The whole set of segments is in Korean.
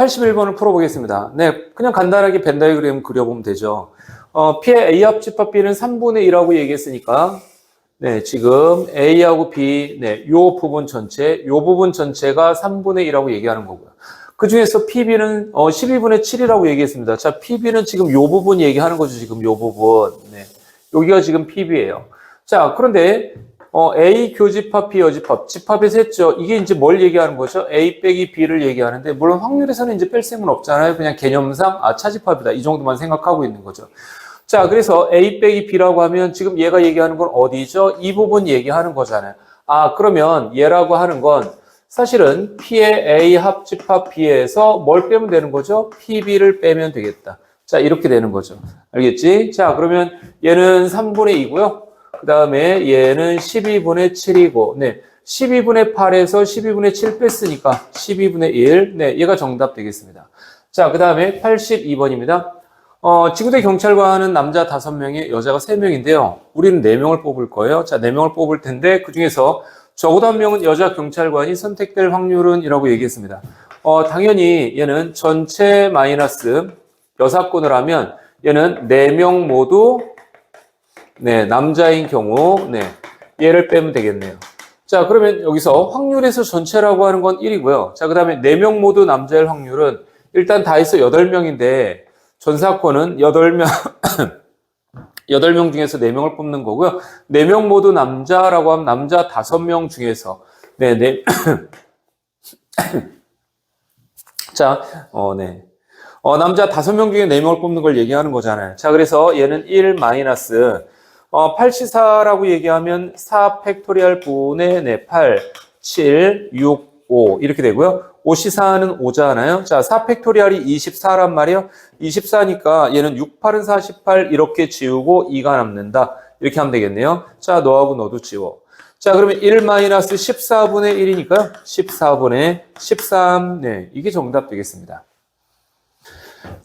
81번을 풀어보겠습니다. 네, 그냥 간단하게 벤 다이어그램 그려보면 되죠. P의 A 합집합 B는 3분의 1이라고 얘기했으니까, 네, 지금 A하고 B, 네, 요 부분 전체가 3분의 1이라고 얘기하는 거고요. 그 중에서 PB는 12분의 7이라고 얘기했습니다. 자, PB는 지금 요 부분 얘기하는 거죠. 지금 요 부분. 네, 여기가 지금 PB예요. 자, 그런데 A 교집합, B 여집합, 집합에서 했죠. 이게 이제 뭘 얘기하는 거죠? A 빼기 B를 얘기하는데, 물론 확률에서는 이제 뺄 셈은 없잖아요. 그냥 개념상, 차집합이다. 이 정도만 생각하고 있는 거죠. 자, 그래서 A 빼기 B라고 하면 지금 얘가 얘기하는 건 어디죠? 이 부분 얘기하는 거잖아요. 그러면 얘라고 하는 건 사실은 P의 A 합집합 B에서 뭘 빼면 되는 거죠? PB를 빼면 되겠다. 자, 이렇게 되는 거죠. 알겠지? 자, 그러면 얘는 3분의 2고요. 그 다음에 얘는 12분의 7이고, 네. 12분의 8에서 12분의 7 뺐으니까 12분의 1. 네. 얘가 정답 되겠습니다. 자, 그 다음에 82번입니다. 지구대 경찰관은 남자 5명에 여자가 3명인데요. 우리는 4명을 뽑을 거예요. 자, 4명을 뽑을 텐데, 그 중에서 적어도 1명은 여자 경찰관이 선택될 확률은 이라고 얘기했습니다. 당연히 얘는 전체 마이너스 여사건을 하면 얘는 4명 모두 네, 남자인 경우, 네, 얘를 빼면 되겠네요. 자, 그러면 여기서 확률에서 전체라고 하는 건 1이고요. 자, 그 다음에 4명 모두 남자일 확률은 일단 다 해서 8명인데, 전사건은 8명, 8명 중에서 4명을 뽑는 거고요. 4명 모두 남자라고 하면 남자 5명 중에서, 네. 자, 네. 남자 5명 중에 4명을 뽑는 걸 얘기하는 거잖아요. 자, 그래서 얘는 1 마이너스, 8C4라고 얘기하면 4 팩토리얼 분의 8, 7, 6, 5 이렇게 되고요. 5C4는 5잖아요. 자, 4 팩토리얼이 24란 말이에요. 24니까 얘는 6, 8은 48 이렇게 지우고 2가 남는다. 이렇게 하면 되겠네요. 자, 너하고 너도 지워. 자, 그러면 1 마이너스 14분의 1이니까요. 14분의 13. 네, 이게 정답 되겠습니다.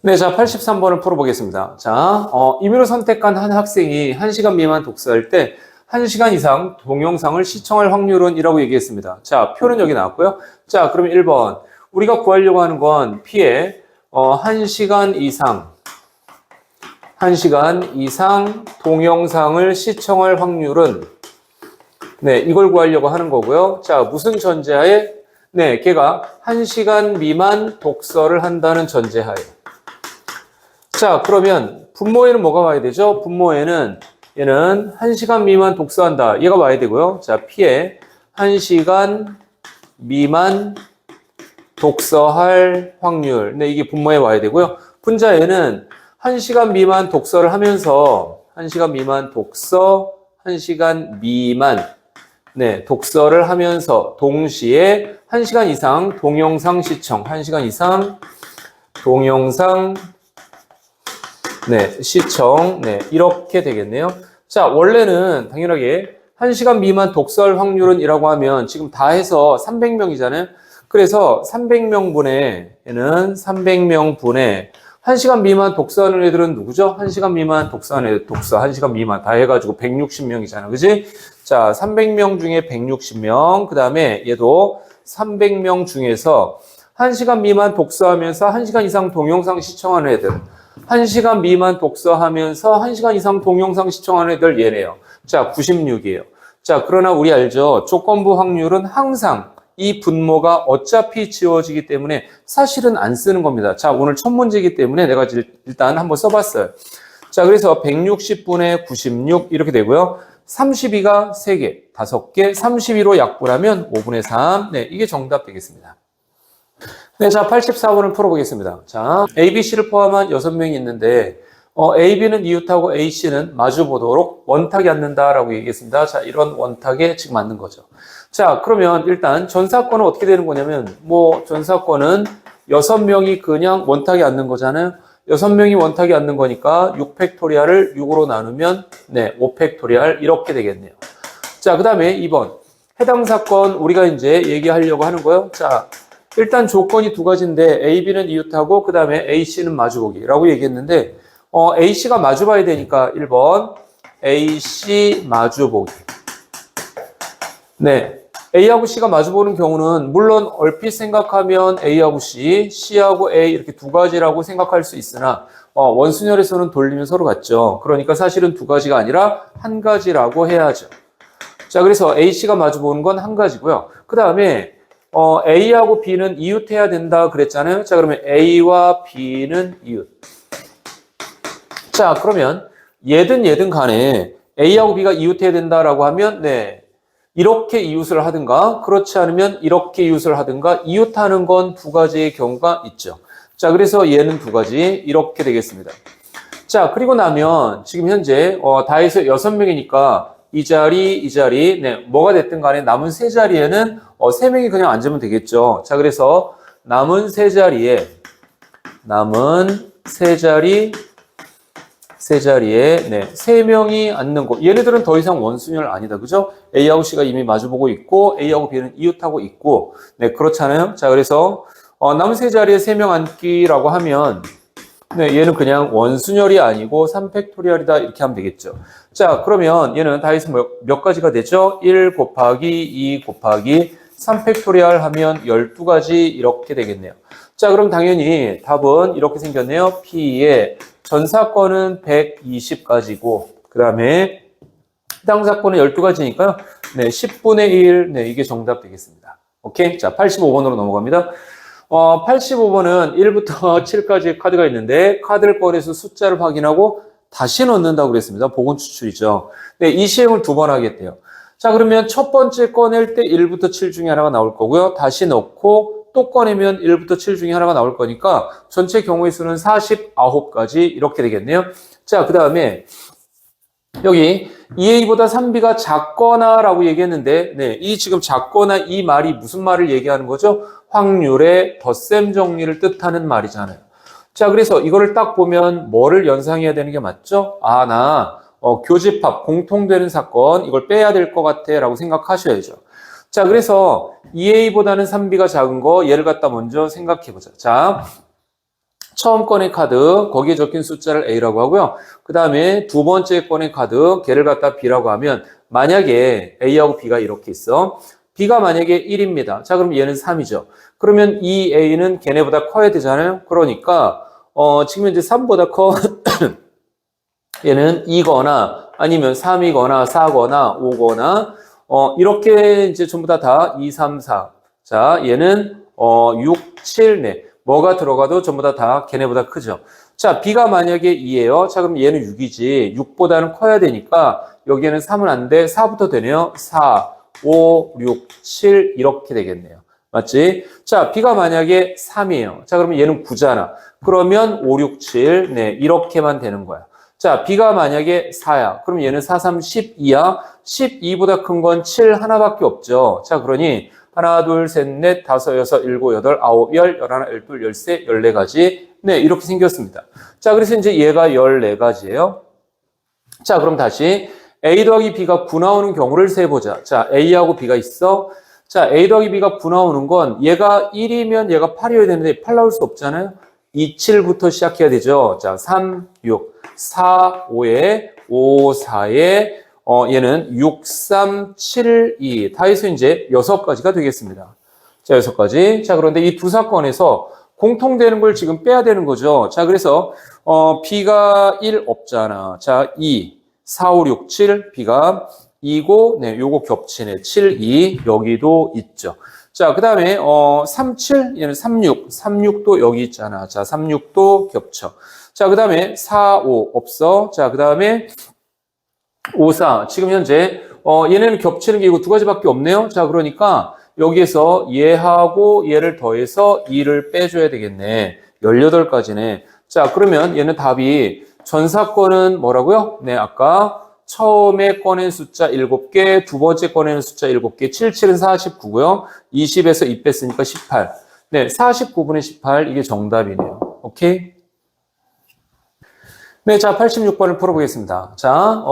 네, 자, 83번을 풀어보겠습니다. 자, 임의로 선택한 한 학생이 1시간 미만 독서할 때 1시간 이상 동영상을 시청할 확률은 이라고 얘기했습니다. 자, 표는 여기 나왔고요. 자, 그러면 1번. 우리가 구하려고 하는 건 P의 1시간 이상 동영상을 시청할 확률은 네, 이걸 구하려고 하는 거고요. 자, 무슨 전제하에? 네, 걔가 1시간 미만 독서를 한다는 전제하에. 자, 그러면 분모에는 뭐가 와야 되죠? 분모에는 얘는 1시간 미만 독서한다. 얘가 와야 되고요. 자, P의 1시간 미만 독서할 확률. 네, 이게 분모에 와야 되고요. 분자에는 1시간 미만 독서를 하면서 1시간 미만 독서, 1시간 미만 네, 독서를 하면서 동시에 1시간 이상 동영상 시청, 1시간 이상 동영상 네, 시청. 네, 이렇게 되겠네요. 자, 원래는 당연하게 1시간 미만 독서할 확률은 이라고 하면 지금 다 해서 300명이잖아요. 그래서 300명 분의 얘는 300명 분의 1시간 미만 독서하는 애들은 누구죠? 1시간 미만 독서하는 애들, 1시간 미만 다 해가지고 160명이잖아. 그지? 자, 300명 중에 160명. 그 다음에 얘도 300명 중에서 1시간 미만 독서하면서 1시간 이상 동영상 시청하는 애들. 1시간 미만 독서하면서 1시간 이상 동영상 시청하는 애들 얘네요. 자, 96이에요. 자, 그러나 우리 알죠? 조건부 확률은 항상 이 분모가 어차피 지워지기 때문에 사실은 안 쓰는 겁니다. 자, 오늘 첫 문제이기 때문에 내가 일단 한번 써봤어요. 자, 그래서 160분의 96 이렇게 되고요. 32가 3개, 5개, 32로 약분하면 5분의 3. 네, 이게 정답 되겠습니다. 네, 자, 84번을 풀어보겠습니다. 자, A, B, C를 포함한 6명이 있는데, A, B는 이웃하고 A, C는 마주보도록 원탁이 앉는다라고 얘기했습니다. 자, 이런 원탁에 지금 맞는 거죠. 자, 그러면 일단 전사건은 어떻게 되는 거냐면, 전사건은 6명이 그냥 원탁에 앉는 거잖아요. 6명이 원탁에 앉는 거니까 6팩토리얼을 6으로 나누면, 네, 5팩토리얼 이렇게 되겠네요. 자, 그 다음에 2번. 해당 사건 우리가 이제 얘기하려고 하는 거예요. 자, 일단 조건이 두 가지인데 A, B는 이웃하고 그 다음에 A, C는 마주보기라고 얘기했는데 A, C가 마주봐야 되니까 1번 A, C 마주보기. 네, A하고 C가 마주보는 경우는 물론 얼핏 생각하면 A하고 C, C하고 A 이렇게 두 가지라고 생각할 수 있으나 원순열에서는 돌리면 서로 같죠. 그러니까 사실은 두 가지가 아니라 한 가지라고 해야죠. 자, 그래서 A, C가 마주보는 건 한 가지고요. 그 다음에 A하고 B는 이웃해야 된다 그랬잖아요. 자, 그러면 A와 B는 이웃. 자, 그러면 얘든 간에 A하고 B가 이웃해야 된다라고 하면 네, 이렇게 이웃을 하든가 그렇지 않으면 이렇게 이웃을 하든가 이웃하는 건 두 가지의 경우가 있죠. 자, 그래서 얘는 두 가지 이렇게 되겠습니다. 자, 그리고 나면 지금 현재 다 해서 6명이니까 이 자리 네, 뭐가 됐든 간에 남은 세 자리에는 3명이 그냥 앉으면 되겠죠. 자, 그래서 남은 세 자리에 네, 3명이 앉는 곳. 얘네들은 더 이상 원순열 아니다. 그죠? A하고 C가 이미 마주보고 있고, A하고 B는 이웃하고 있고, 네, 그렇잖아요. 자, 그래서, 남은 세 자리에 3명 앉기라고 하면, 네, 얘는 그냥 원순열이 아니고 3팩토리얼이다. 이렇게 하면 되겠죠. 자, 그러면 얘는 다 해서 몇 가지가 되죠? 1 곱하기 2 곱하기 3팩토리얼 하면 12가지 이렇게 되겠네요. 자, 그럼 당연히 답은 이렇게 생겼네요. P의 전사건은 120가지고, 그 다음에 해당 사건은 12가지니까요. 네, 10분의 1, 네, 이게 정답 되겠습니다. 오케이? 자, 85번으로 넘어갑니다. 85번은 1부터 7까지 카드가 있는데, 카드를 꺼내서 숫자를 확인하고 다시 넣는다고 그랬습니다. 복원 추출이죠. 네, 이 시행을 2번 하겠대요. 자, 그러면 첫 번째 꺼낼 때 1부터 7 중에 하나가 나올 거고요. 다시 넣고, 또 꺼내면 1부터 7 중에 하나가 나올 거니까 전체 경우의 수는 49가지 이렇게 되겠네요. 자, 그 다음에 여기 2A보다 3B가 작거나 라고 얘기했는데 네, 이 지금 작거나 이 말이 무슨 말을 얘기하는 거죠? 확률의 덧셈 정리를 뜻하는 말이잖아요. 자, 그래서 이거를 딱 보면 뭐를 연상해야 되는 게 맞죠? 아, 나 교집합, 공통되는 사건 이걸 빼야 될 것 같아 라고 생각하셔야죠. 자, 그래서 2A보다는 3B가 작은 거 얘를 갖다 먼저 생각해보자. 자, 처음 건의 카드 거기에 적힌 숫자를 A라고 하고요. 그 다음에 두 번째 건의 카드 걔를 갖다 B라고 하면 만약에 A하고 B가 이렇게 있어. B가 만약에 1입니다. 자, 그럼 얘는 3이죠. 그러면 이 A는 걔네보다 커야 되잖아요. 그러니까 지금 현재 3보다 커 얘는 2거나 아니면 3이거나 4거나 5거나 이렇게 이제 전부 다 2, 3, 4. 자, 얘는 6, 7, 네. 뭐가 들어가도 전부 다 걔네보다 크죠. 자, B가 만약에 2예요. 자, 그럼 얘는 6이지. 6보다는 커야 되니까 여기에는 3은 안 돼. 4부터 되네요. 4, 5, 6, 7 이렇게 되겠네요. 맞지? 자, B가 만약에 3이에요. 자, 그러면 얘는 9잖아. 그러면 5, 6, 7 네, 이렇게만 되는 거야. 자, B가 만약에 4야. 그럼 얘는 4, 3, 12야. 12보다 큰 건 7 하나밖에 없죠. 자, 그러니 하나, 둘, 셋, 넷, 다섯, 여섯, 일곱, 여덟, 아홉, 열, 열하나, 열둘, 열세, 14가지. 네, 이렇게 생겼습니다. 자, 그래서 이제 얘가 14가지예요. 자, 그럼 다시 A 더하기 B가 9 나오는 경우를 세보자. 자, A하고 B가 있어. 자, A 더하기 B가 9 나오는 건 얘가 1이면 얘가 8이어야 되는데 8 나올 수 없잖아요. 2, 7부터 시작해야 되죠. 자, 3, 6, 4, 5에 5, 4에 얘는 6, 3, 7, 2 다 해서 이제 6가지가 되겠습니다. 자, 6가지. 자, 그런데 이 두 사건에서 공통되는 걸 지금 빼야 되는 거죠. 자, 그래서 B가 1 없잖아. 자, 2, 4, 5, 6, 7 B가 2고 네, 요거 겹치네. 7, 2 여기도 있죠. 자, 그 다음에 3, 7 얘는 3, 6 36도 여기 있잖아. 자, 3, 6도 겹쳐. 자, 그 다음에 4, 5 없어. 자, 그 다음에 5, 4 지금 현재 얘네는 겹치는 게 이거 두 가지밖에 없네요. 자, 그러니까 여기에서 얘하고 얘를 더해서 2를 빼줘야 되겠네. 18가지네. 자, 그러면 얘는 답이 전사건은 뭐라고요? 네, 아까 처음에 꺼낸 숫자 7개, 두 번째 꺼내는 숫자 7개, 7, 7은 49고요. 20에서 2 뺐으니까 18. 네, 49분의 18 이게 정답이네요. 오케이? 네, 자, 86번을 풀어보겠습니다. 자,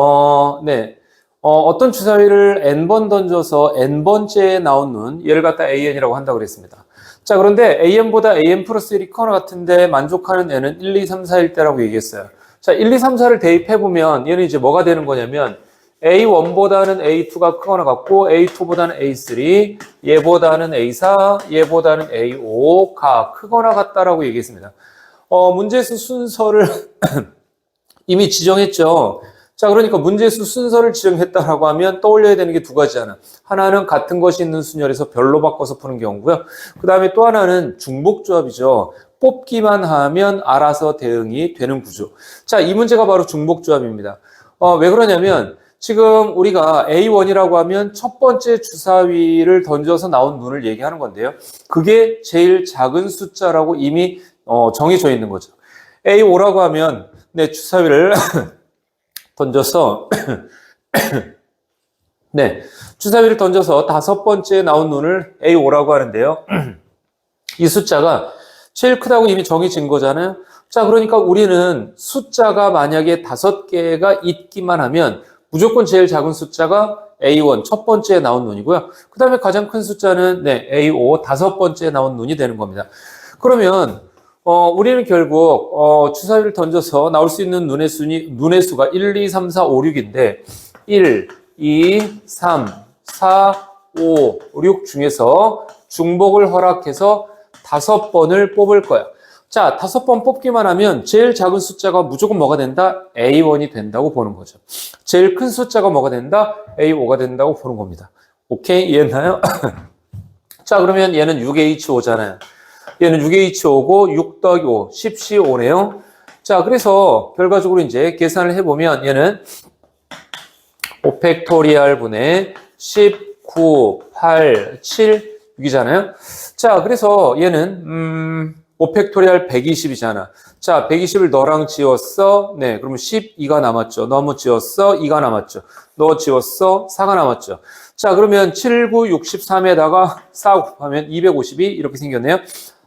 네. 어떤 주사위를 n번 던져서 n번째에 나오는 얘를 갖다 an이라고 한다고 그랬습니다. 자, 그런데 an보다 an 플러스 1이 커나 같은데 만족하는 n은 1, 2, 3, 4일 때라고 얘기했어요. 자, 1, 2, 3, 4를 대입해보면 얘는 이제 뭐가 되는 거냐면 A1보다는 A2가 크거나 같고 A2보다는 A3, 얘보다는 A4, 얘보다는 A5가 크거나 같다라고 얘기했습니다. 문제수 순서를 이미 지정했죠. 자, 그러니까 문제수 순서를 지정했다라고 하면 떠올려야 되는 게 두 가지잖아. 하나는 같은 것이 있는 순열에서 별로 바꿔서 푸는 경우고요. 그 다음에 또 하나는 중복조합이죠. 뽑기만 하면 알아서 대응이 되는 구조. 자, 이 문제가 바로 중복조합입니다. 왜 그러냐면 지금 우리가 A1이라고 하면 첫 번째 주사위를 던져서 나온 눈을 얘기하는 건데요. 그게 제일 작은 숫자라고 이미 정해져 있는 거죠. A5라고 하면 네, 주사위를 던져서 네, 주사위를 던져서 다섯 번째 나온 눈을 A5라고 하는데요. 이 숫자가 제일 크다고 이미 정해진 거잖아요. 자, 그러니까 우리는 숫자가 만약에 5개가 있기만 하면 무조건 제일 작은 숫자가 A1 첫 번째에 나온 눈이고요. 그 다음에 가장 큰 숫자는 네, A5 다섯 번째에 나온 눈이 되는 겁니다. 그러면 우리는 결국 주사위를 던져서 나올 수 있는 눈의 수가 1, 2, 3, 4, 5, 6인데 1, 2, 3, 4, 5, 6 중에서 중복을 허락해서 5번을 뽑을 거야. 자, 5번 뽑기만 하면 제일 작은 숫자가 무조건 뭐가 된다? A1이 된다고 보는 거죠. 제일 큰 숫자가 뭐가 된다? A5가 된다고 보는 겁니다. 오케이? 이해했나요? 자, 그러면 얘는 6H5잖아요. 얘는 6H5고 6 더하기 5, 10C5네요. 자, 그래서 결과적으로 이제 계산을 해보면 얘는 5팩토리얼 분의 19, 8, 7, 6이잖아요. 자, 그래서 얘는 5팩토리얼 120이잖아. 자, 120을 너랑 지웠어. 네, 그러면 12가 남았죠. 너무 지웠어. 2가 남았죠. 너 지웠어. 4가 남았죠. 자, 그러면 7, 9, 63에다가 4 곱하면 252 이렇게 생겼네요.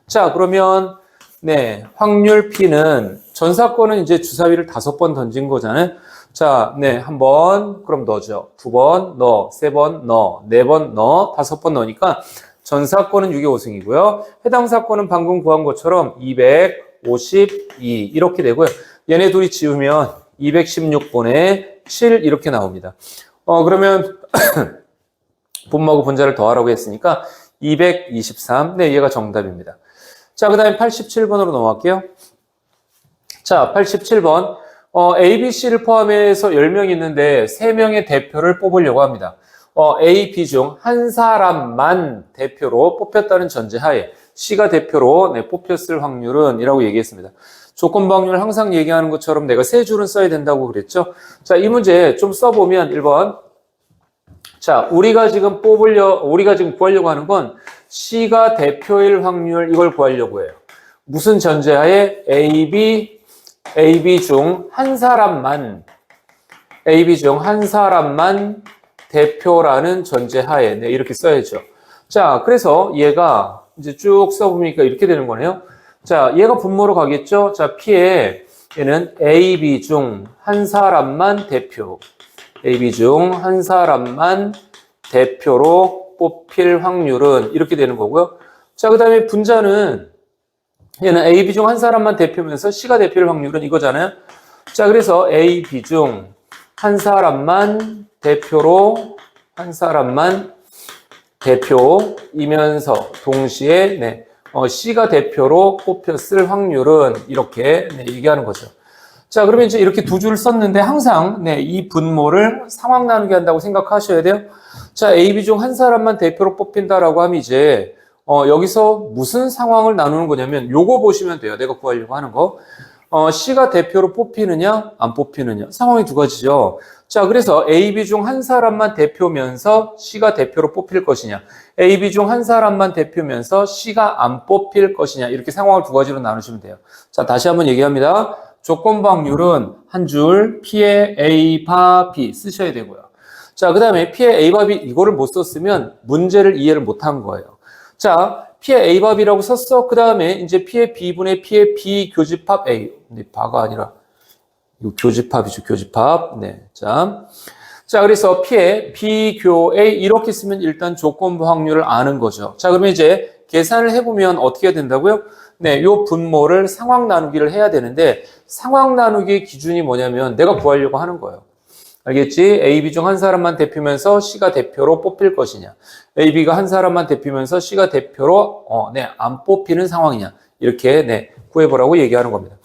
자, 그러면 네, 확률 P는 전 사건은 이제 주사위를 5번 던진 거잖아요. 자, 네, 한 번 그럼 넣어줘. 2번 넣어, 3번 넣어, 4번 넣어, 5번 넣으니까 전 사건은 6의 5승이고요. 해당 사건은 방금 구한 것처럼 252 이렇게 되고요. 얘네 둘이 지우면 216분의 7 이렇게 나옵니다. 그러면 분모하고 분자를 더하라고 했으니까 223. 네, 얘가 정답입니다. 자, 그 다음에 87번으로 넘어갈게요. 자, 87번. A, B, C를 포함해서 10명이 있는데 3명의 대표를 뽑으려고 합니다. A, B 중 한 사람만 대표로 뽑혔다는 전제하에 C가 대표로 네, 뽑혔을 확률은 이라고 얘기했습니다. 조건부 확률 항상 얘기하는 것처럼 내가 세 줄은 써야 된다고 그랬죠. 자, 이 문제 좀 써보면 1번. 자, 우리가 지금 구하려고 하는 건 C가 대표일 확률 이걸 구하려고 해요. 무슨 전제하에 A, B 중 한 사람만 대표라는 전제하에 네, 이렇게 써야죠. 자, 그래서 얘가 이제 쭉 써보니까 이렇게 되는 거네요. 자, 얘가 분모로 가겠죠. 자, P에 얘는 A, B 중 한 사람만 대표. A, B 중 한 사람만 대표로 뽑힐 확률은 이렇게 되는 거고요. 자, 그 다음에 분자는 얘는 A, B 중 한 사람만 대표면서 C가 대표일 확률은 이거잖아요. 자, 그래서 A, B 중 한 사람만 대표이면서 동시에 네, C가 대표로 뽑혔을 확률은 이렇게 네, 얘기하는 거죠. 자, 그러면 이제 이렇게 두 줄을 썼는데 항상 네, 이 분모를 상황 나누기 한다고 생각하셔야 돼요. 자, A, B 중 한 사람만 대표로 뽑힌다라고 하면 이제 여기서 무슨 상황을 나누는 거냐면 요거 보시면 돼요. 내가 구하려고 하는 거. C가 대표로 뽑히느냐 안 뽑히느냐 상황이 두 가지죠. 자, 그래서 A, B 중 한 사람만 대표면서 C가 대표로 뽑힐 것이냐, A, B 중 한 사람만 대표면서 C가 안 뽑힐 것이냐, 이렇게 상황을 두 가지로 나누시면 돼요. 자, 다시 한번 얘기합니다. 조건부 확률은 한 줄 P에 A, 바, B 쓰셔야 되고요. 자, 그 다음에 P에 A, 바, B 이거를 못 썼으면 문제를 이해를 못한 거예요. 자, P에 A, 바, B라고 썼어. 그 다음에 이제 P에 B분의 P에 B 교집합 A. 근데 바가 아니라 이거 교집합이죠, 교집합. 네. 자, 그래서 P에 B, 교, A 이렇게 쓰면 일단 조건부 확률을 아는 거죠. 자, 그러면 이제 계산을 해보면 어떻게 해야 된다고요? 네, 요 분모를 상황 나누기를 해야 되는데 상황 나누기의 기준이 뭐냐면 내가 구하려고 하는 거예요. 알겠지? A, B 중 한 사람만 대표면서 C가 대표로 뽑힐 것이냐. A, B가 한 사람만 대표면서 C가 대표로 안 뽑히는 상황이냐. 이렇게 구해보라고 얘기하는 겁니다.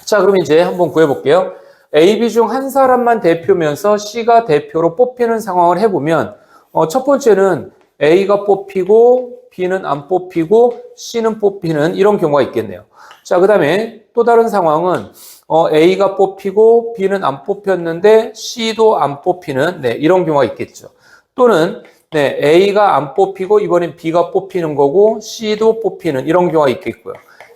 자, 그럼 이제 한번 구해볼게요. A, B 중 한 사람만 대표면서 C가 대표로 뽑히는 상황을 해보면 첫 번째는 A가 뽑히고 B는 안 뽑히고 C는 뽑히는 이런 경우가 있겠네요. 자, 그 다음에 또 다른 상황은 A가 뽑히고 B는 안 뽑혔는데 C도 안 뽑히는 이런 경우가 있겠죠. 또는 A가 안 뽑히고 이번엔 B가 뽑히는 거고 C도 뽑히는 이런 경우가 있겠고요.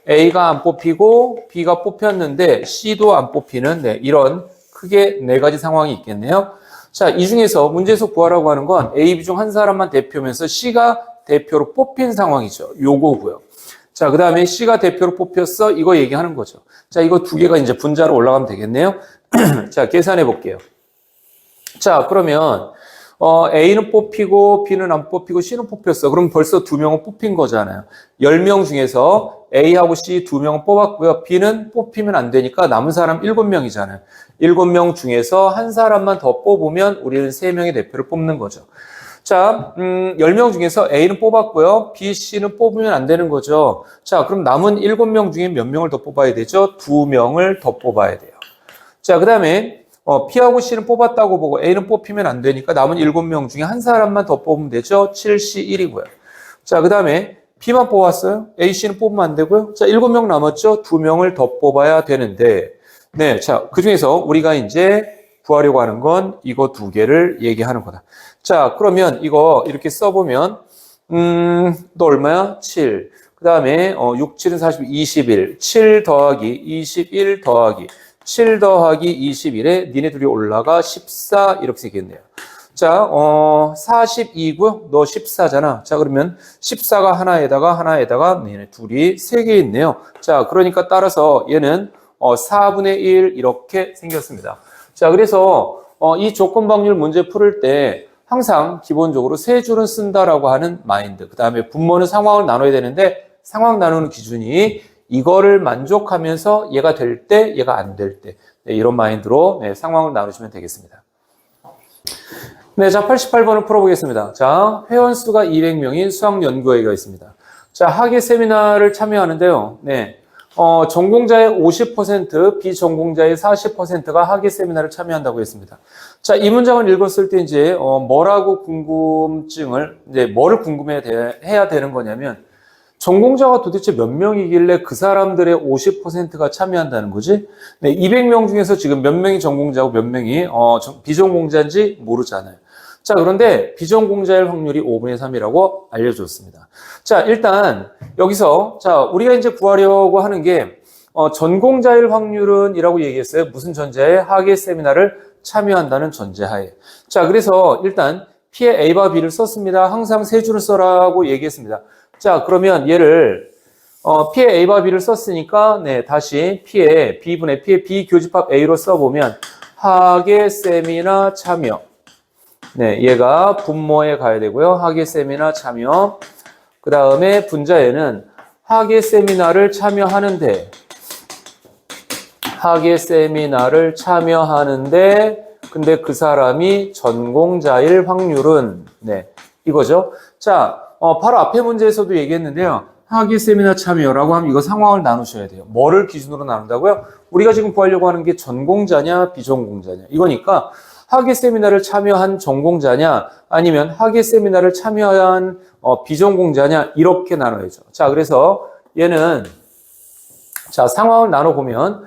A가 안 뽑히고 B가 뽑혔는데 C도 안 뽑히는 이런 크게 네 가지 상황이 있겠네요. 자, 이 중에서 문제에서 구하라고 하는 건 A, B 중 한 사람만 대표면서 C가 대표로 뽑힌 상황이죠. 요거고요. 자, 그 다음에 C가 대표로 뽑혔어. 이거 얘기하는 거죠. 자, 이거 두 개가 이제 분자로 올라가면 되겠네요. 자, 계산해 볼게요. 자, 그러면 A는 뽑히고 B는 안 뽑히고 C는 뽑혔어. 그럼 벌써 두 명은 뽑힌 거잖아요. 10명 중에서 A하고 C 두 명은 뽑았고요. B는 뽑히면 안 되니까 남은 사람 7명이잖아요. 7명 중에서 한 사람만 더 뽑으면 우리는 3명의 대표를 뽑는 거죠. 자, 10명 중에서 A는 뽑았고요. B, C는 뽑으면 안 되는 거죠. 자, 그럼 남은 7명 중에 몇 명을 더 뽑아야 되죠? 2명을 더 뽑아야 돼요. 자, 그 다음에 B하고 C는 뽑았다고 보고 A는 뽑히면 안 되니까 남은 7명 중에 한 사람만 더 뽑으면 되죠. 7C 1이고요. 자, 그 다음에 B만 뽑았어요. A, C는 뽑으면 안 되고요. 자, 7명 남았죠. 2명을 더 뽑아야 되는데 자, 그 중에서 우리가 이제 구하려고 하는 건 이거 두 개를 얘기하는 거다. 자, 그러면 이거 이렇게 써보면 또 얼마야? 7. 그 다음에 6, 7은 40, 21. 7 더하기 21 더하기 7 더하기 21에 니네 둘이 올라가 14 이렇게 되겠네요. 자, 42고요. 너 14잖아. 자, 그러면 14가 하나에다가 얘네 둘이 3개 있네요. 자, 그러니까 따라서 얘는 4분의 1 이렇게 생겼습니다. 자, 그래서 이 조건방률 문제 풀을 때 항상 기본적으로 세 줄은 쓴다라고 하는 마인드. 그 다음에 분모는 상황을 나눠야 되는데 상황 나누는 기준이 이거를 만족하면서 얘가 될 때, 얘가 안 될 때. 이런 마인드로 상황을 나누시면 되겠습니다. 자, 88번을 풀어보겠습니다. 자, 회원수가 200명인 수학연구회가 있습니다. 자, 학예 세미나를 참여하는데요. 전공자의 50%, 비전공자의 40%가 학예 세미나를 참여한다고 했습니다. 자, 이 문장을 읽었을 때 이제 뭐라고 뭐를 궁금해야 되는 거냐면 전공자가 도대체 몇 명이길래 그 사람들의 50%가 참여한다는 거지? 200명 중에서 지금 몇 명이 전공자고 몇 명이 비전공자인지 모르잖아요. 자, 그런데 비전공자일 확률이 5분의 3이라고 알려줬습니다. 자, 일단 여기서 자, 우리가 이제 구하려고 하는 게 전공자일 확률은 이라고 얘기했어요. 무슨 전제하에? 학예 세미나를 참여한다는 전제하에. 자, 그래서 일단 P의 A와 B를 썼습니다. 항상 세 줄을 써라고 얘기했습니다. 자, 그러면 얘를 P의 A와 B를 썼으니까 다시 P의 B분의 P의 B 교집합 A로 써보면 학예 세미나 참여. 얘가 분모에 가야 되고요. 학예 세미나 참여. 그 다음에 분자에는 학예 세미나를 참여하는데 근데 그 사람이 전공자일 확률은 이거죠. 자, 바로 앞에 문제에서도 얘기했는데요. 학예 세미나 참여라고 하면 이거 상황을 나누셔야 돼요. 뭐를 기준으로 나눈다고요? 우리가 지금 구하려고 하는 게 전공자냐 비전공자냐 이거니까 학예 세미나를 참여한 전공자냐 아니면 학예 세미나를 참여한 비전공자냐 이렇게 나눠야죠. 자, 그래서 얘는 자, 상황을 나눠보면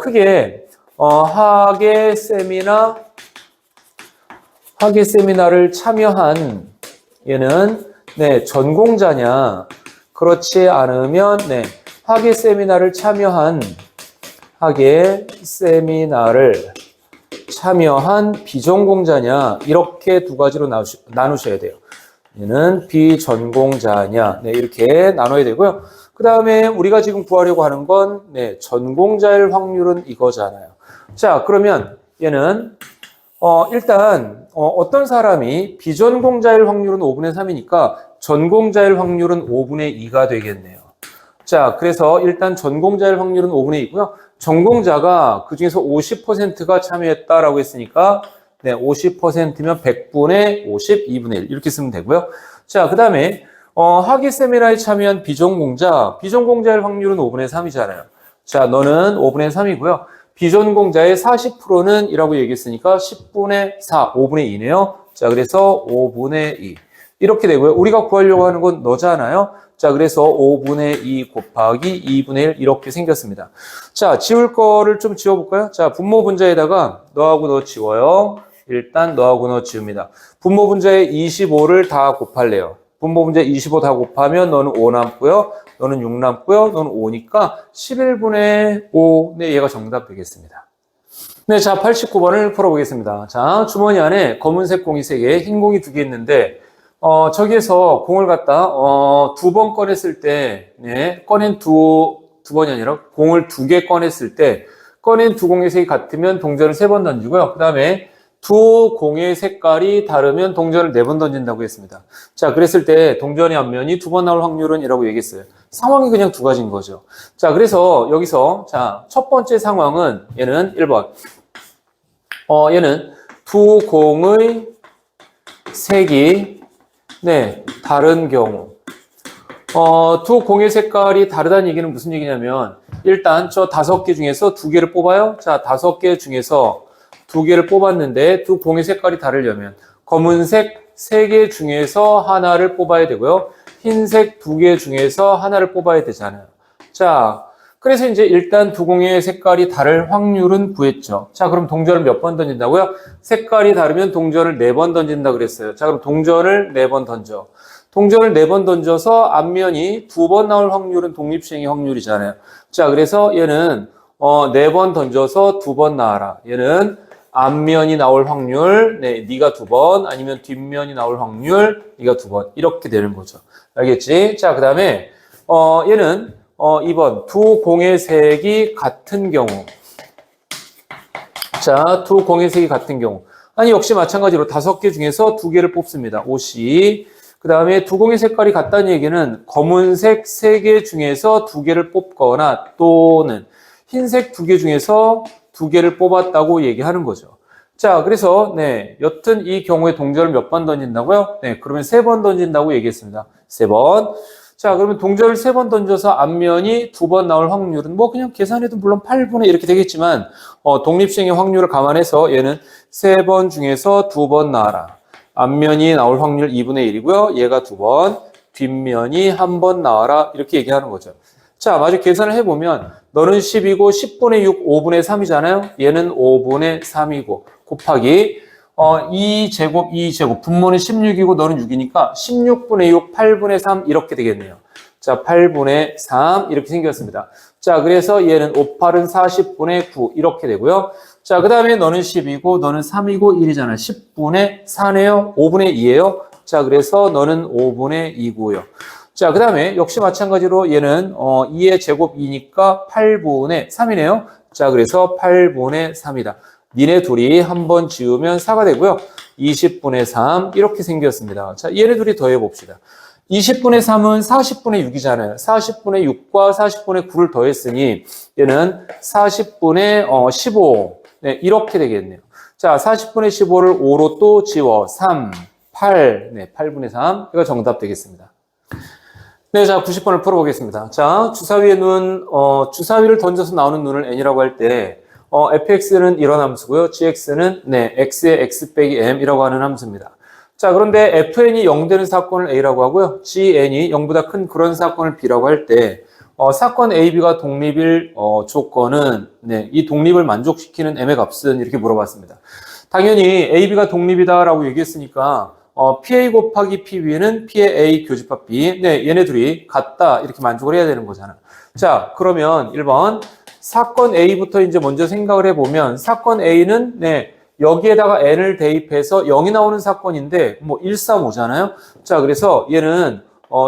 크게 학예 세미나를 참여한 얘는 전공자냐 그렇지 않으면 학예 세미나를 참여한 비전공자냐 이렇게 두 가지로 나누셔야 돼요. 얘는 비전공자냐 이렇게 나눠야 되고요. 그 다음에 우리가 지금 구하려고 하는 건 전공자일 확률은 이거잖아요. 자, 그러면 얘는 일단 어떤 사람이 비전공자일 확률은 5분의 3이니까 전공자일 확률은 5분의 2가 되겠네요. 자, 그래서 일단 전공자일 확률은 5분의 2고요. 전공자가 그중에서 50%가 참여했다라고 했으니까 네, 50%면 100분의 50, 2분의 1 이렇게 쓰면 되고요. 자, 그 다음에 학위 세미나에 참여한 비전공자일 확률은 5분의 3이잖아요. 자, 너는 5분의 3이고요. 비전공자의 40%는 이라고 얘기했으니까 10분의 4, 5분의 2네요. 자, 그래서 5분의 2 이렇게 되고요. 우리가 구하려고 하는 건 너잖아요. 자, 그래서 5분의 2 곱하기 2분의 1 이렇게 생겼습니다. 자, 지울 거를 좀 지워볼까요? 자, 분모 분자에다가 너하고 너 지워요. 일단 너하고 너 지웁니다. 분모 분자에 25를 다 곱할래요. 분모 분자에 25 다 곱하면 너는 5 남고요. 너는 6 남고요. 너는 5니까 11분의 5. 네, 얘가 정답 되겠습니다. 네, 자, 89번을 풀어보겠습니다. 자, 주머니 안에 검은색 공이 3개, 흰 공이 2개 있는데 저기에서 공을 갖다 2번 꺼냈을 때, 네, 꺼낸 두 번이 아니라 공을 2개 꺼냈을 때 꺼낸 두 공의 색이 같으면 동전을 3번 던지고요. 그 다음에 두 공의 색깔이 다르면 동전을 4번 던진다고 했습니다. 자, 그랬을 때 동전의 앞면이 2번 나올 확률은 이라고 얘기했어요. 상황이 그냥 두 가지인 거죠. 자, 그래서 여기서 자, 첫 번째 상황은 얘는 1번. 얘는 두 공의 색이 네, 다른 경우. 두 공의 색깔이 다르다는 얘기는 무슨 얘기냐면 일단 저 5개 중에서 2개를 뽑아요. 자, 5개 중에서 2개를 뽑았는데 두 공의 색깔이 다르려면 검은색 3개 중에서 하나를 뽑아야 되고요. 흰색 2개 중에서 하나를 뽑아야 되잖아요. 자, 그래서 이제 일단 두 공의 색깔이 다를 확률은 구했죠. 자, 그럼 동전을 몇 번 던진다고요? 색깔이 다르면 동전을 4번 던진다 그랬어요. 자, 그럼 동전을 4번 던져. 동전을 4번 던져서 앞면이 2번 나올 확률은 독립시행의 확률이잖아요. 자, 그래서 얘는 4번 던져서 2번 나와라. 얘는 앞면이 나올 확률, 네, 네가 2번, 아니면 뒷면이 나올 확률, 네가 2번. 이렇게 되는 거죠. 알겠지? 자, 그 다음에 얘는 2번 두 공의 색이 같은 경우. 자, 두 공의 색이 같은 경우. 아니, 역시 마찬가지로 5개 중에서 2개를 뽑습니다. 옷이. 그 다음에 두 공의 색깔이 같다는 얘기는 검은색 3개 중에서 2개를 뽑거나 또는 흰색 2개 중에서 2개를 뽑았다고 얘기하는 거죠. 자, 그래서 네, 여튼 이 경우에 동전을 몇 번 던진다고요? 네, 그러면 3번 던진다고 얘기했습니다. 3번. 자, 그러면 동전을 3번 던져서 앞면이 2번 나올 확률은 뭐 그냥 계산해도 물론 8분의 이렇게 되겠지만 독립시행의 확률을 감안해서 얘는 3번 중에서 2번 나와라. 앞면이 나올 확률 2분의 1이고요. 얘가 2번, 뒷면이 1번 나와라. 이렇게 얘기하는 거죠. 자, 마저 계산을 해보면 너는 10이고 10분의 6, 5분의 3이잖아요. 얘는 5분의 3이고 곱하기 2제곱, 2제곱. 분모는 16이고 너는 6이니까 16분의 6, 8분의 3 이렇게 되겠네요. 자, 8분의 3 이렇게 생겼습니다. 자, 그래서 얘는 5, 8은 40분의 9 이렇게 되고요. 자, 그 다음에 너는 10이고 너는 3이고 1이잖아. 10분의 4네요. 5분의 2예요. 자, 그래서 너는 5분의 2고요. 자, 그 다음에 역시 마찬가지로 얘는 2의 제곱 2니까 8분의 3이네요. 자, 그래서 8분의 3이다. 니네 둘이 한번 지우면 4가 되고요. 20분의 3 이렇게 생겼습니다. 자, 얘네 둘이 더해봅시다. 20분의 3은 40분의 6이잖아요. 40분의 6과 40분의 9를 더했으니 얘는 40분의 15 네, 이렇게 되겠네요. 자, 40분의 15를 5로 또 지워 3, 8, 네, 8분의 3 이거 정답 되겠습니다. 네, 자, 90번을 풀어보겠습니다. 자, 주사위의 눈, 주사위를 던져서 나오는 눈을 n이라고 할 때 fx는 이런 함수고요. gx는 네, x의 x 빼기 m이라고 하는 함수입니다. 자, 그런데 fn이 0 되는 사건을 a라고 하고요. gn이 0보다 큰 그런 사건을 b라고 할 때 사건 a, b가 독립일 조건은 네, 이 독립을 만족시키는 m의 값은 이렇게 물어봤습니다. 당연히 a, b가 독립이다라고 얘기했으니까 PA 곱하기 PB는 P의 A 교집합 B. 네, 얘네 둘이 같다. 이렇게 만족을 해야 되는 거잖아. 자, 그러면 1번. 사건 A부터 이제 먼저 생각을 해보면, 사건 A는, 네, 여기에다가 N을 대입해서 0이 나오는 사건인데, 뭐, 1, 3, 5잖아요. 자, 그래서 얘는,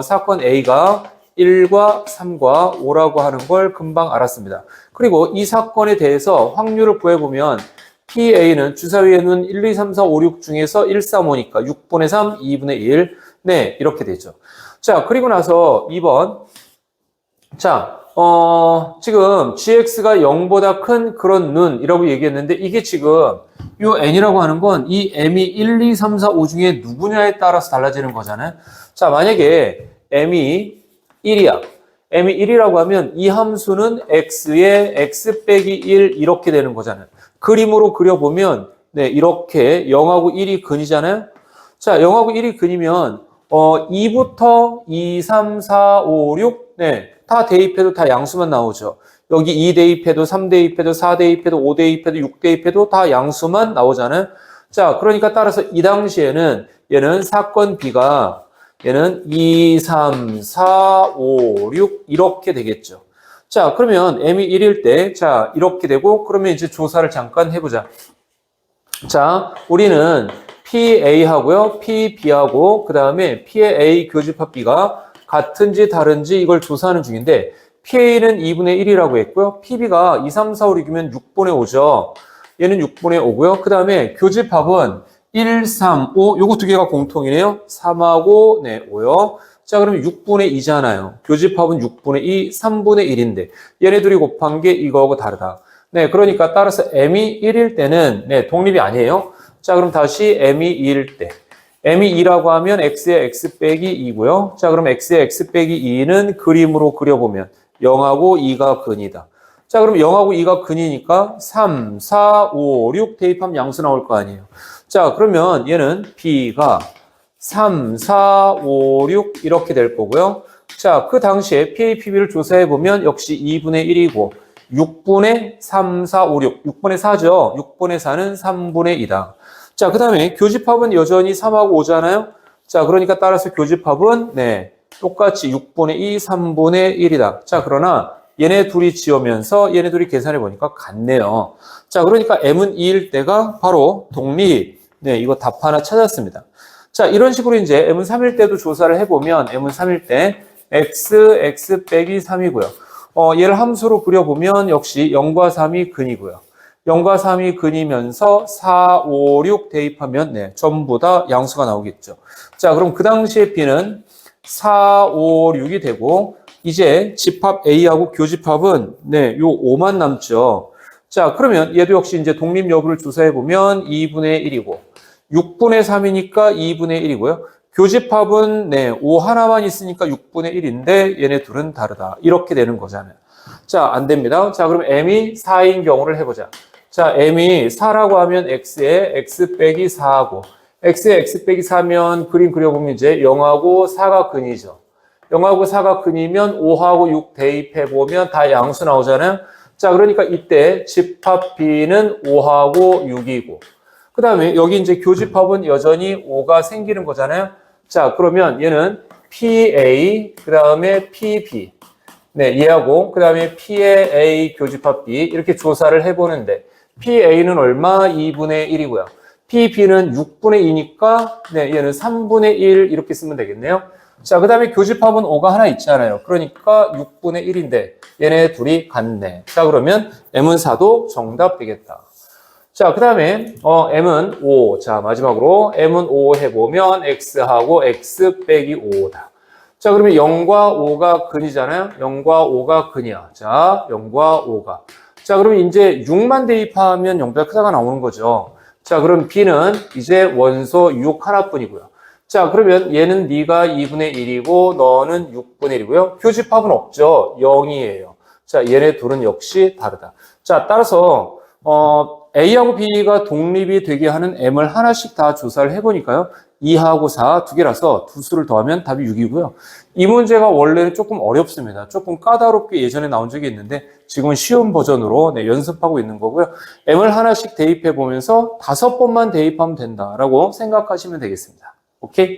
사건 A가 1과 3과 5라고 하는 걸 금방 알았습니다. 그리고 이 사건에 대해서 확률을 구해보면, PA는 주사위의 눈 1, 2, 3, 4, 5, 6 중에서 1, 3, 5니까 6분의 3, 2분의 1. 네, 이렇게 되죠. 자, 그리고 나서 2번. 자, 지금 gx가 0보다 큰 그런 눈이라고 얘기했는데 이게 지금 요 n이라고 하는 건 이 m이 1, 2, 3, 4, 5 중에 누구냐에 따라서 달라지는 거잖아요. 자, 만약에 m이 1이야. m이 1이라고 하면 이 함수는 x의 x 빼기 1 이렇게 되는 거잖아요. 그림으로 그려보면 네, 이렇게 0하고 1이 근이잖아요. 자, 0하고 1이 근이면 2부터 2, 3, 4, 5, 6 네, 다 대입해도 다 양수만 나오죠. 여기 2 대입해도 3 대입해도 4 대입해도 5 대입해도 6 대입해도 다 양수만 나오잖아요. 자, 그러니까 따라서 이 당시에는 얘는 사건 B가 얘는 2, 3, 4, 5, 6 이렇게 되겠죠. 자, 그러면 m이 1일 때 자, 이렇게 되고 그러면 이제 조사를 잠깐 해보자. 자, 우리는 PA하고요, PB하고 그 다음에 P의 A 교집합 B가 같은지 다른지 이걸 조사하는 중인데 PA는 2분의 1이라고 했고요. PB가 2, 3, 4, 5, 6이면 6분의 5죠. 얘는 6분의 5고요. 그 다음에 교집합은 1, 3, 5 요거 두 개가 공통이네요. 3하고 네, 5요. 자, 그러면 6분의 2잖아요. 교집합은 6분의 2, 3분의 1인데 얘네 둘이 곱한 게 이거하고 다르다. 네, 그러니까 따라서 m이 1일 때는 네, 독립이 아니에요. 자, 그럼 다시 m이 2일 때 m이 2라고 하면 x의 x 빼기 2고요. 자, 그럼 x의 x 빼기 2는 그림으로 그려보면 0하고 2가 근이다. 자, 그럼 0하고 2가 근이니까 3, 4, 5, 6 대입하면 양수 나올 거 아니에요. 자, 그러면 얘는 b가 3, 4, 5, 6 이렇게 될 거고요. 자, 그 당시에 PAPB를 조사해보면 역시 2분의 1이고 6분의 3, 4, 5, 6. 6분의 4죠. 6분의 4는 3분의 2다. 자, 그 다음에 교집합은 여전히 3하고 5잖아요. 자, 그러니까 따라서 교집합은 네, 똑같이 6분의 2, 3분의 1이다. 자, 그러나 얘네 둘이 지우면서 얘네 둘이 계산해 보니까 같네요. 자, 그러니까 m은 2일 때가 바로 독립. 네, 이거 답 하나 찾았습니다. 자, 이런 식으로 이제 m은 3일 때도 조사를 해보면 m은 3일 때 x 빼기 3이고요. 얘를 함수로 그려보면 역시 0과 3이 근이고요. 0과 3이 근이면서 4, 5, 6 대입하면 네, 전부 다 양수가 나오겠죠. 자, 그럼 그 당시에 B는 4, 5, 6이 되고 이제 집합 A하고 교집합은 네, 요 5만 남죠. 자, 그러면 얘도 역시 이제 독립 여부를 조사해 보면 2분의 1이고 6분의 3이니까 2분의 1이고요. 교집합은 네, 5 하나만 있으니까 6분의 1인데 얘네 둘은 다르다. 이렇게 되는 거잖아요. 자, 안 됩니다. 자, 그럼 m이 4인 경우를 해보자. 자, m이 4라고 하면 x에 x 빼기 4하고 x에 x 빼기 4면 그림 그려보면 이제 0하고 4가 근이죠. 0하고 4가 근이면 5하고 6 대입해보면 다 양수 나오잖아요. 자, 그러니까 이때 집합 B는 5하고 6이고 그 다음에 여기 이제 교집합은 여전히 5가 생기는 거잖아요. 자, 그러면 얘는 PA, 그 다음에 PB. 네, 얘하고, 그 다음에 P의 A 교집합 B. 이렇게 조사를 해보는데, PA는 얼마? 2분의 1이고요. PB는 6분의 2니까, 네, 얘는 3분의 1 이렇게 쓰면 되겠네요. 자, 그 다음에 교집합은 5가 하나 있잖아요. 그러니까 6분의 1인데, 얘네 둘이 같네. 자, 그러면 M은 4도 정답 되겠다. 자, 그 다음에, m은 5. 자, 마지막으로, m은 5 해보면, x하고 x 빼기 5다. 자, 그러면 0과 5가 근이잖아요? 0과 5가 근이야. 자, 0과 5가. 자, 그러면 이제 6만 대입하면 0보다 크다가 나오는 거죠. 자, 그럼 b는 이제 원소 6 하나뿐이고요. 자, 그러면 얘는 네가 2분의 1이고, 너는 6분의 1이고요. 교집합은 없죠. 0이에요. 자, 얘네 둘은 역시 다르다. 자, 따라서, A하고 B가 독립이 되게 하는 M을 하나씩 다 조사를 해보니까요. 2하고 4 두 개라서 두 수를 더하면 답이 6이고요. 이 문제가 원래는 조금 어렵습니다. 조금 까다롭게 예전에 나온 적이 있는데 지금은 쉬운 버전으로 네, 연습하고 있는 거고요. M을 하나씩 대입해 보면서 5번만 대입하면 된다라고 생각하시면 되겠습니다. 오케이?